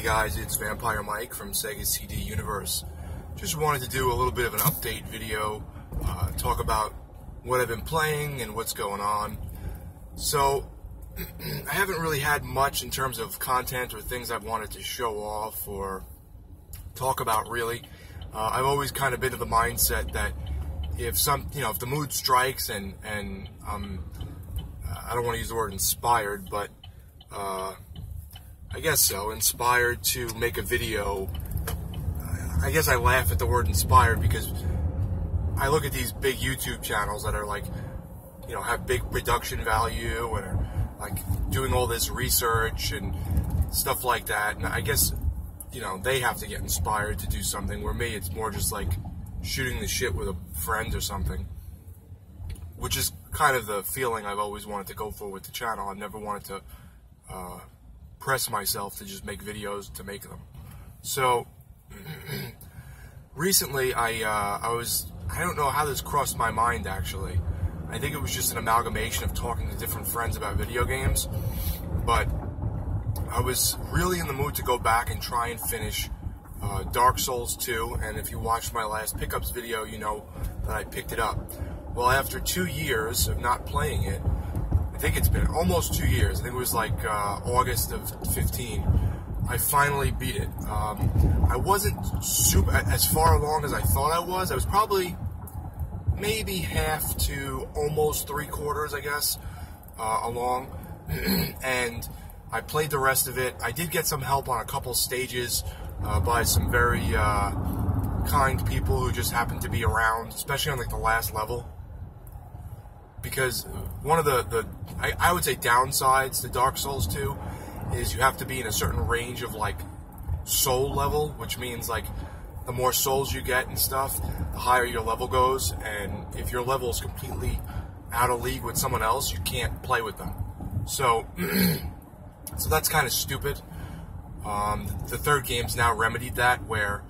Hey guys, it's Vampire Mike from Sega CD Universe. Just wanted to do a little bit of an update video, talk about what I've been playing and what's going on. So, I haven't really had much in terms of content or things I've wanted to show off or talk about really. I've always kind of been of the mindset that if if the mood strikes and I don't want to use the word inspired, but I guess so, inspired to make a video. I guess I laugh at the word inspired because I look at these big YouTube channels that are like, have big production value and are like doing all this research and stuff like that. And I guess, they have to get inspired to do something, where me, it's more just like shooting the shit with a friend or something, which is kind of the feeling I've always wanted to go for with the channel. I've never wanted to press myself to just make videos to make them. So recently I don't know how this crossed my mind actually. I think it was just an amalgamation of talking to different friends about video games, but I was really in the mood to go back and try and finish Dark Souls 2, and if you watched my last pickups video, you know that I picked it up. Well, after 2 years of not playing it, I think it's been almost 2 years, I think it was like August of 15, I finally beat it. I wasn't super as far along as I thought I was. I was probably maybe half to almost 3/4, I guess, along, and I played the rest of it. I did get some help on a couple stages by some very kind people who just happened to be around, especially on like the last level. Because one of the I would say downsides to Dark Souls 2 is you have to be in a certain range of like soul level, which means like the more souls you get and stuff, the higher your level goes, and if your level is completely out of league with someone else, you can't play with them. So so that's kind of stupid. The third game's now remedied that, where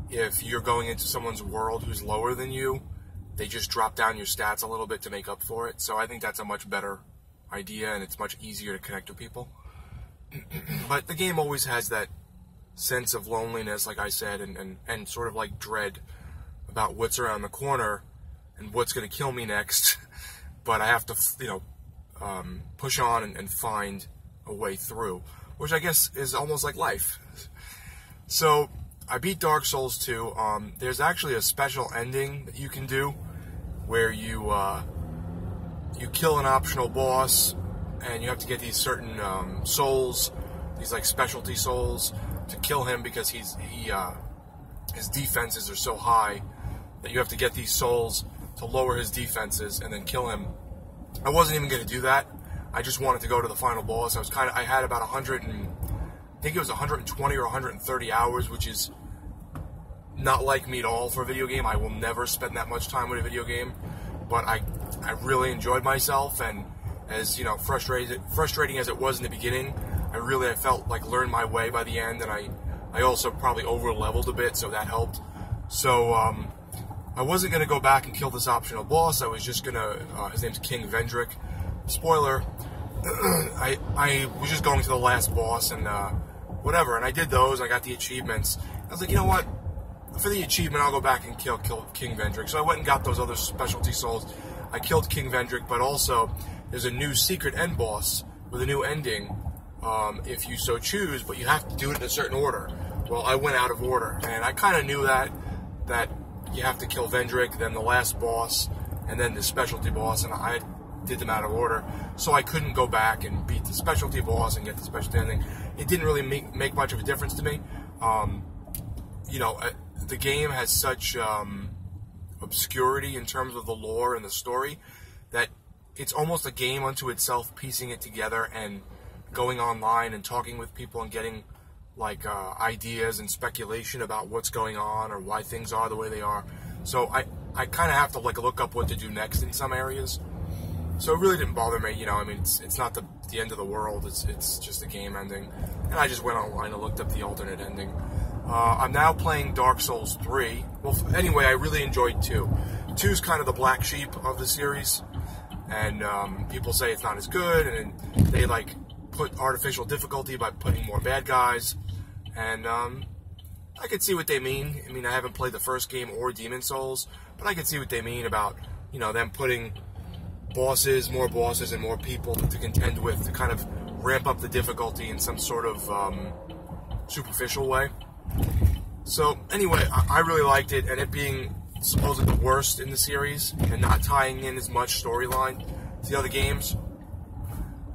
if you're going into someone's world who's lower than you, they just drop down your stats a little bit to make up for it. So I think that's a much better idea, and it's much easier to connect with people. But the game always has that sense of loneliness, like I said, and sort of like dread about what's around the corner and what's going to kill me next. But I have to, push on and find a way through, which I guess is almost like life. So I beat Dark Souls 2. There's actually a special ending that you can do, where you kill an optional boss, and you have to get these certain souls, these like specialty souls, to kill him, because his defenses are so high that you have to get these souls to lower his defenses and then kill him. I wasn't even going to do that. I just wanted to go to the final boss. I had about 120 or 130 hours, which is not like me at all for a video game. I will never spend that much time with a video game, but I really enjoyed myself, and as frustrating as it was in the beginning, I felt like learned my way by the end, and I also probably over leveled a bit, so that helped. So I wasn't going to go back and kill this optional boss. I was just going to, his name's King Vendrick. Spoiler, I was just going to the last boss and whatever, and I did those, I got the achievements. I was like, you know what, for the achievement, I'll go back and kill King Vendrick. So I went and got those other specialty souls. I killed King Vendrick, but also there's a new secret end boss with a new ending, if you so choose, but you have to do it in a certain order. Well, I went out of order, and I kind of knew that you have to kill Vendrick, then the last boss, and then the specialty boss, and I did them out of order, so I couldn't go back and beat the specialty boss and get the specialty ending. It didn't really make much of a difference to me. The game has such obscurity in terms of the lore and the story that it's almost a game unto itself, piecing it together and going online and talking with people and getting like ideas and speculation about what's going on or why things are the way they are. So I kind of have to like look up what to do next in some areas. So it really didn't bother me, I mean, it's not the end of the world, it's just a game ending. And I just went online and looked up the alternate ending. I'm now playing Dark Souls 3. Well, anyway, I really enjoyed 2. 2's kind of the black sheep of the series, and people say it's not as good, and they like put artificial difficulty by putting more bad guys, and I could see what they mean. I mean, I haven't played the first game or Demon's Souls, but I could see what they mean about, you know, them putting bosses, and more people to contend with to kind of ramp up the difficulty in some sort of superficial way. So anyway, I really liked it, and it being supposedly the worst in the series and not tying in as much storyline to the other games,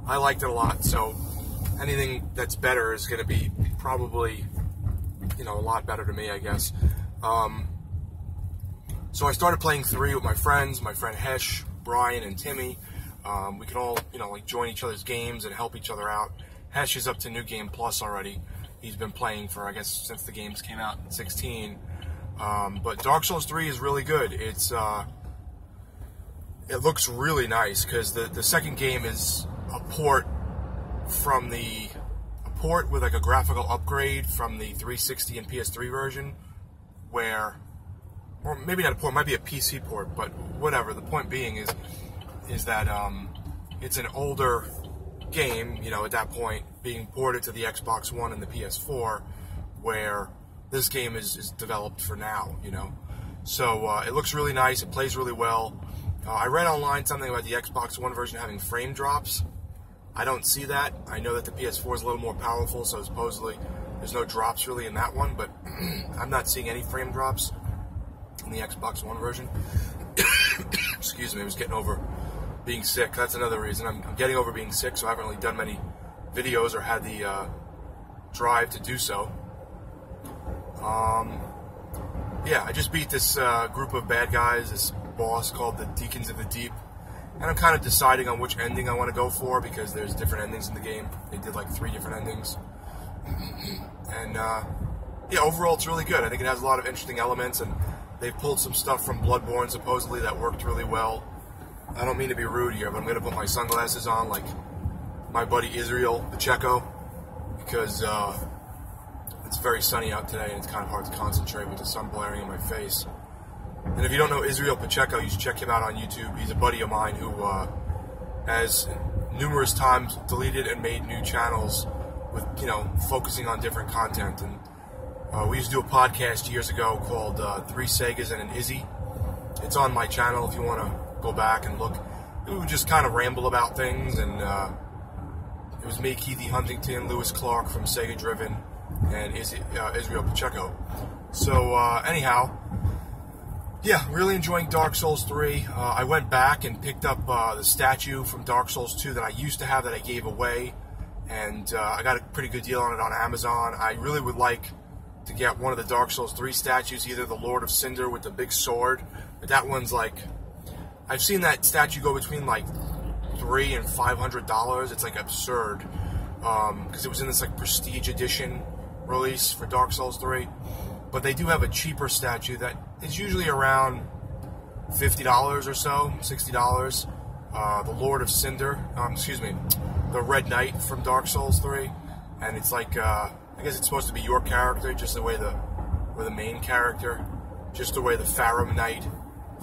I liked it a lot. So anything that's better is going to be probably, you know, a lot better to me, I guess. So I started playing 3 with my friends, my friend Hesh, Brian, and Timmy. We can all, you know, like join each other's games and help each other out. Hesh is up to New Game Plus already. He's been playing for, I guess, since the games came out in 16. But Dark Souls 3 is really good. It looks really nice because the second game is a port with like a graphical upgrade from the 360 and PS3 version, where, or maybe not a port, it might be a PC port, but whatever. The point being is that it's an older game, you know, at that point, being ported to the Xbox One and the PS4, where this game is developed for now, you know. So it looks really nice, it plays really well. I read online something about the Xbox One version having frame drops. I don't see that. I know that the PS4 is a little more powerful, so supposedly there's no drops really in that one, but I'm not seeing any frame drops in the Xbox One version. Excuse me, I was getting over being sick. That's another reason. I'm getting over being sick, so I haven't really done many videos or had the drive to do so. Yeah, I just beat this group of bad guys, this boss called the Deacons of the Deep, and I'm kind of deciding on which ending I want to go for because there's different endings in the game. They did like 3 different endings. And yeah, overall it's really good. I think it has a lot of interesting elements, and they've pulled some stuff from Bloodborne supposedly that worked really well. I don't mean to be rude here, but I'm going to put my sunglasses on like my buddy Israel Pacheco, because it's very sunny out today and it's kind of hard to concentrate with the sun blaring in my face. And if you don't know Israel Pacheco, you should check him out on YouTube. He's a buddy of mine who has numerous times deleted and made new channels with, you know, focusing on different content. And we used to do a podcast years ago called 3 Segas and an Izzy. It's on my channel if you want to go back and look. We would just kind of ramble about things, and it was me, Keithy Huntington, Lewis Clark from Sega Driven, and Israel Pacheco. So anyhow, yeah, really enjoying Dark Souls 3. I went back and picked up the statue from Dark Souls 2 that I used to have that I gave away, and I got a pretty good deal on it on Amazon. I really would like to get one of the Dark Souls 3 statues, either the Lord of Cinder with the big sword, but that one's like, I've seen that statue go between like $300 and $500. It's like absurd, because it was in this like Prestige Edition release for Dark Souls 3. But they do have a cheaper statue that is usually around $50 or so, $60. The Lord of Cinder, excuse me, the Red Knight from Dark Souls 3, and it's like I guess it's supposed to be your character, just the way the main character, just the way the Farum Knight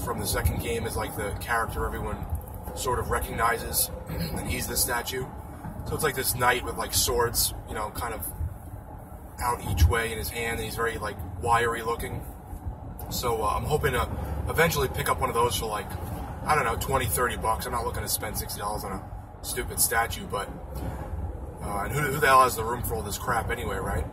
from the second game is like the character everyone sort of recognizes, and he's the statue. So it's like this knight with like swords, you know, kind of out each way in his hand, and he's very like wiry looking. So I'm hoping to eventually pick up one of those for like, I don't know, 20, 30 bucks. I'm not looking to spend $60 on a stupid statue, but and who the hell has the room for all this crap anyway, right?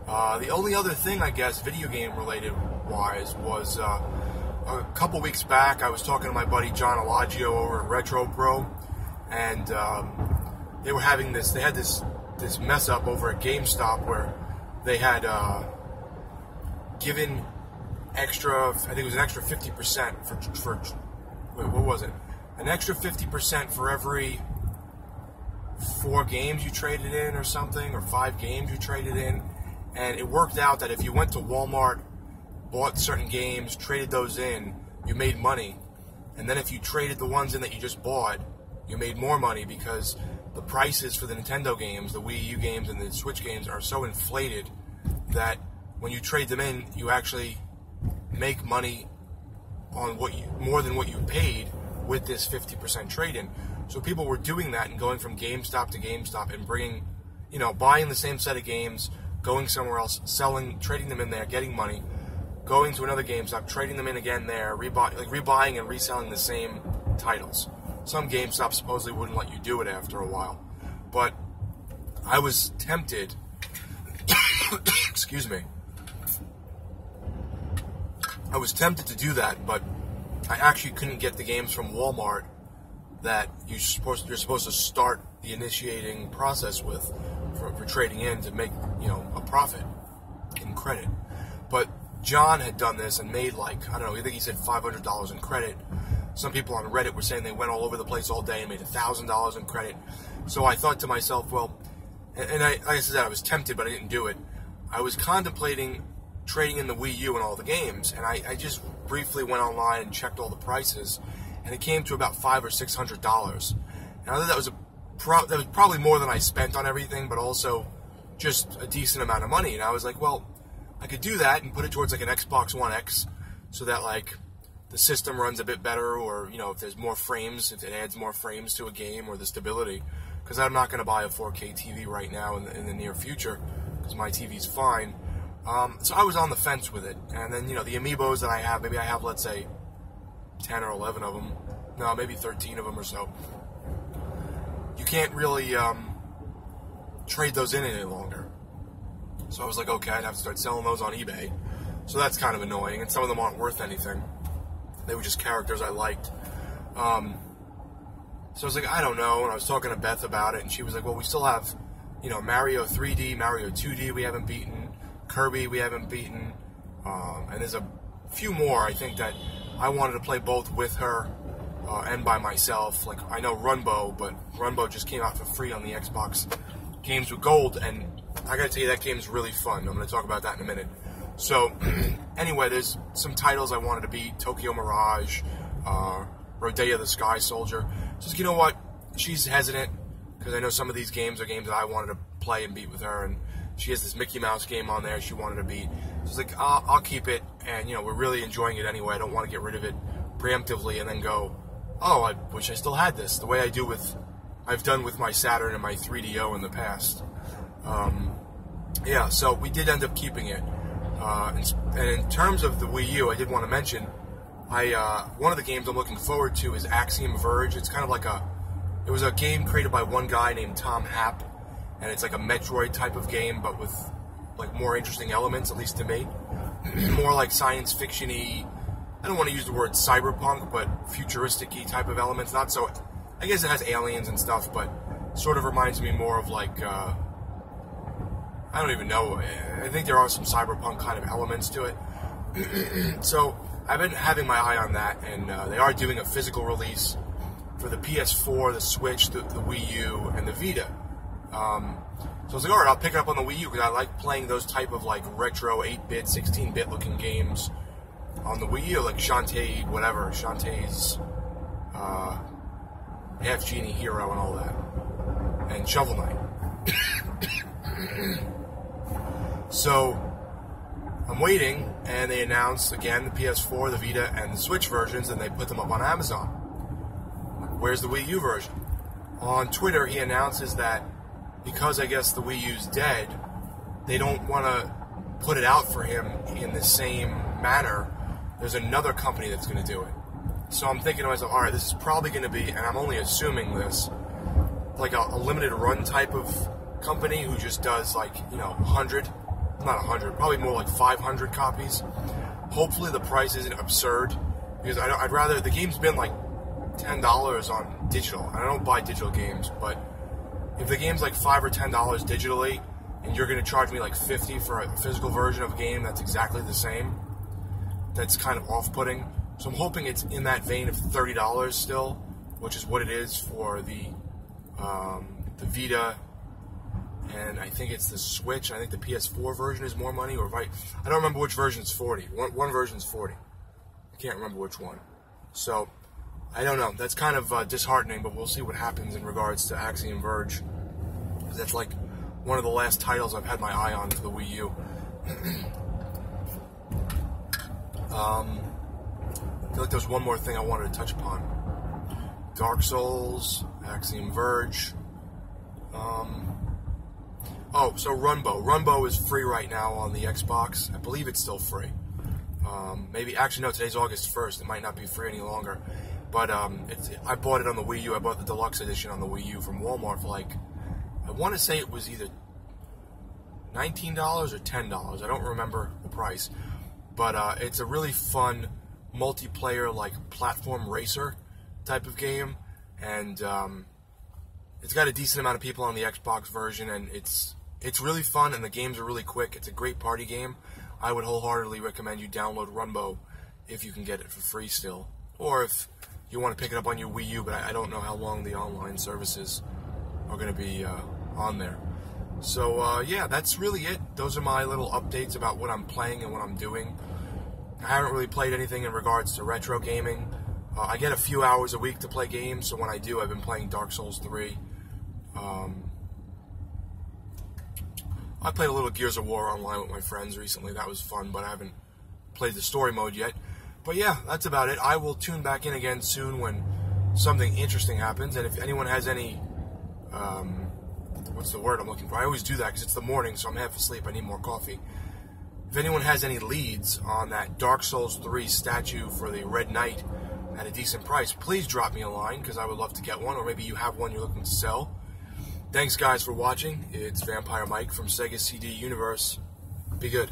The only other thing, I guess, video game related wise, was a couple weeks back I was talking to my buddy John Elagio over at Retro Pro, and they were having this, they had this mess up over at GameStop where they had given extra, I think it was an extra 50% for wait, what was it? An extra 50% for every 4 games you traded in or something, or 5 games you traded in. And it worked out that if you went to Walmart, bought certain games, traded those in, you made money. And then if you traded the ones in that you just bought, you made more money, because the prices for the Nintendo games, the Wii U games, and the Switch games are so inflated that when you trade them in, you actually make money on what you, more than what you paid with this 50% trade-in. So people were doing that and going from GameStop to GameStop and bringing, you know, buying the same set of games, going somewhere else, selling, trading them in there, getting money, going to another GameStop, trading them in again there, rebuying and reselling the same titles. Some GameStop supposedly wouldn't let you do it after a while, but I was tempted. Excuse me. I was tempted to do that, but I actually couldn't get the games from Walmart that you're supposed to start the initiating process with for trading in to make, you know, a profit in credit. But John had done this and made, like, I don't know, I think he said $500 in credit. Some people on Reddit were saying they went all over the place all day and made $1,000 in credit. So I thought to myself, well, and like I said, I was tempted, but I didn't do it. I was contemplating trading in the Wii U and all the games, and I just briefly went online and checked all the prices, and it came to about $500 or $600. And I thought that was probably more than I spent on everything, but also just a decent amount of money. And I was like, well, I could do that and put it towards like an Xbox One X, so that like the system runs a bit better, or, you know, if there's more frames, if it adds more frames to a game, or the stability. Because I'm not going to buy a 4K TV right now in the near future, because my TV's fine. So I was on the fence with it. And then, you know, the amiibos that I have, maybe I have, let's say, 10 or 11 of them. No, maybe 13 of them or so. You can't really trade those in any longer. So I was like, okay, I'd have to start selling those on eBay. So that's kind of annoying, and some of them aren't worth anything. They were just characters I liked. So I was like, I don't know, and I was talking to Beth about it, and she was like, well, we still have, you know, Mario 3D, Mario 2D we haven't beaten, Kirby we haven't beaten, and there's a few more, I think, that I wanted to play both with her and by myself. Like, I know Runbow, but Runbow just came out for free on the Xbox Games with Gold, and I gotta tell you, that game's really fun. I'm gonna talk about that in a minute. So, anyway, there's some titles I wanted to beat: Tokyo Mirage, Rodea the Sky Soldier. Just, you know what? She's hesitant, because I know some of these games are games that I wanted to play and beat with her, and she has this Mickey Mouse game on there she wanted to beat. She's like, I'll keep it, and, you know, we're really enjoying it anyway. I don't want to get rid of it preemptively and then go, oh, I wish I still had this, the way I've done with my Saturn and my 3DO in the past. Yeah, so we did end up keeping it. And in terms of the Wii U, I did want to mention, one of the games I'm looking forward to is Axiom Verge. It's kind of like it was a game created by one guy named Tom Happ, and it's like a Metroid type of game, but with like more interesting elements, at least to me. More like science fiction-y, I don't want to use the word cyberpunk, but futuristic-y type of elements. Not so, I guess it has aliens and stuff, but sort of reminds me more of like, I don't even know, I think there are some cyberpunk kind of elements to it. So I've been having my eye on that, and they are doing a physical release for the PS4, the Switch, the Wii U, and the Vita. So I was like, alright, I'll pick it up on the Wii U, because I like playing those type of like retro 8-bit, 16-bit looking games on the Wii U, like Shantae, whatever, Shantae's Half Genie Hero and all that, and Shovel Knight. So I'm waiting, and they announced again the PS4, the Vita, and the Switch versions, and they put them up on Amazon. Where's the Wii U version? On Twitter, he announces that because I guess the Wii U's dead, they don't want to put it out for him in the same manner. There's another company that's going to do it. So I'm thinking to myself, alright, this is probably going to be, and I'm only assuming this, like a limited run type of company who just does like, you know, 100, not 100, probably more like 500 copies. Hopefully the price isn't absurd, because I'd rather, the game's been like $10 on digital. I don't buy digital games, but if the game's like $5 or $10 digitally, and you're going to charge me like $50 for a physical version of a game that's exactly the same, that's kind of off-putting. So I'm hoping it's in that vein of $30 still, which is what it is for the Vita, and I think it's the Switch. I think the PS4 version is more money, or right? I don't remember which version is 40. One version's 40. I can't remember which one. So I don't know. That's kind of disheartening, but we'll see what happens in regards to Axiom Verge. That's like one of the last titles I've had my eye on for the Wii U. I feel like there's one more thing I wanted to touch upon. Dark Souls, Axiom Verge. Oh, so Runbow. Runbow is free right now on the Xbox. I believe it's still free. Maybe, actually, no, today's August 1st. It might not be free any longer. But I bought it on the Wii U. I bought the deluxe edition on the Wii U from Walmart for like, I want to say it was either $19 or $10. I don't remember the price. But it's a really fun multiplayer, like, platform racer type of game. And it's got a decent amount of people on the Xbox version, and it's really fun, and the games are really quick. It's a great party game. I would wholeheartedly recommend you download Runbow if you can get it for free still. Or if you want to pick it up on your Wii U, but I don't know how long the online services are going to be on there. So, yeah, that's really it. Those are my little updates about what I'm playing and what I'm doing. I haven't really played anything in regards to retro gaming. I get a few hours a week to play games, so when I do, I've been playing Dark Souls 3. I played a little Gears of War online with my friends recently. That was fun, but I haven't played the story mode yet. But yeah, that's about it. I will tune back in again soon when something interesting happens. And if anyone has any, what's the word I'm looking for? I always do that because it's the morning, so I'm half asleep. I need more coffee. If anyone has any leads on that Dark Souls 3 statue for the Red Knight at a decent price, please drop me a line because I would love to get one, or maybe you have one you're looking to sell. Thanks, guys, for watching. It's Vampire Mike from Sega CD Universe. Be good.